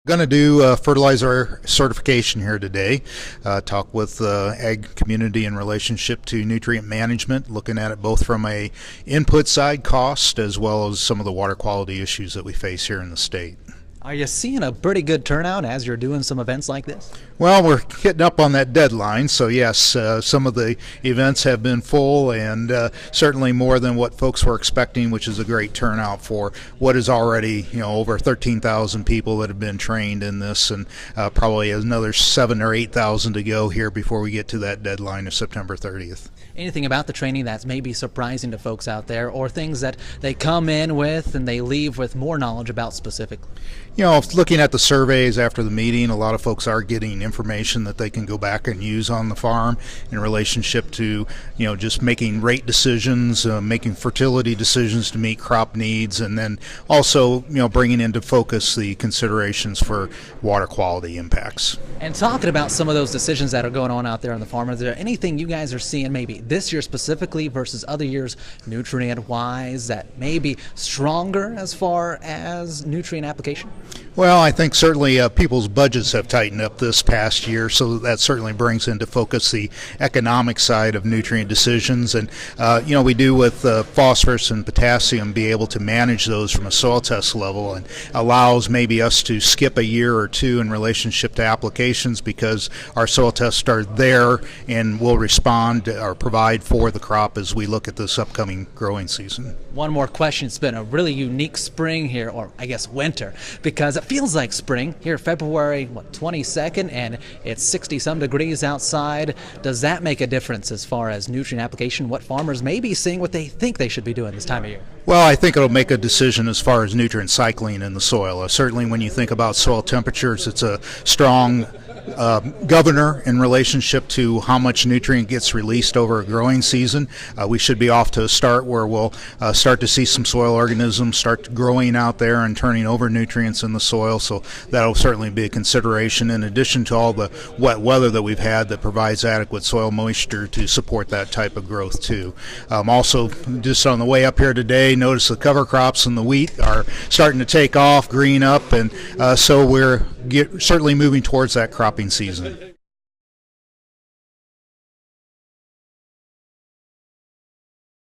Going to do fertilizer certification here today. Talk with ag community in relationship to nutrient management, looking at it both from a input side cost as well as some of the water quality issues that we face here in the state. Are you seeing a pretty good turnout as you're doing some events like this? Well, we're getting up on that deadline, so yes, some of the events have been full and certainly more than what folks were expecting, which is a great turnout for what is already, over 13,000 people that have been trained in this, and probably another 7,000 or 8,000 to go here before we get to that deadline of September 30th. Anything about the training that's maybe surprising to folks out there, or things that they come in with and they leave with more knowledge about specifically? Looking at the surveys after the meeting, a lot of folks are getting information that they can go back and use on the farm in relationship to, just making rate decisions, making fertility decisions to meet crop needs, and then also, bringing into focus the considerations for water quality impacts. And talking about some of those decisions that are going on out there on the farm, is there anything you guys are seeing maybe this year specifically versus other years nutrient-wise that may be stronger as far as nutrient application? Well, I think certainly people's budgets have tightened up this past year, so that certainly brings into focus the economic side of nutrient decisions. And, we do with phosphorus and potassium be able to manage those from a soil test level, and allows maybe us to skip a year or two in relationship to applications because our soil tests are there and will respond or provide for the crop as we look at this upcoming growing season. One more question. It's been a really unique spring here, or I guess winter, because it feels like spring here, February 22nd, and it's 60-some degrees outside. Does that make a difference as far as nutrient application, what farmers may be seeing, what they think they should be doing this time of year? Well, I think it'll make a decision as far as nutrient cycling in the soil. Certainly when you think about soil temperatures, it's a strong governor in relationship to how much nutrient gets released over a growing season. We should be off to a start where we'll start to see some soil organisms start growing out there and turning over nutrients in the soil, so that'll certainly be a consideration in addition to all the wet weather that we've had that provides adequate soil moisture to support that type of growth too. Also, just on the way up here today, notice the cover crops and the wheat are starting to take off, green up, and so we're certainly moving towards that cropping season.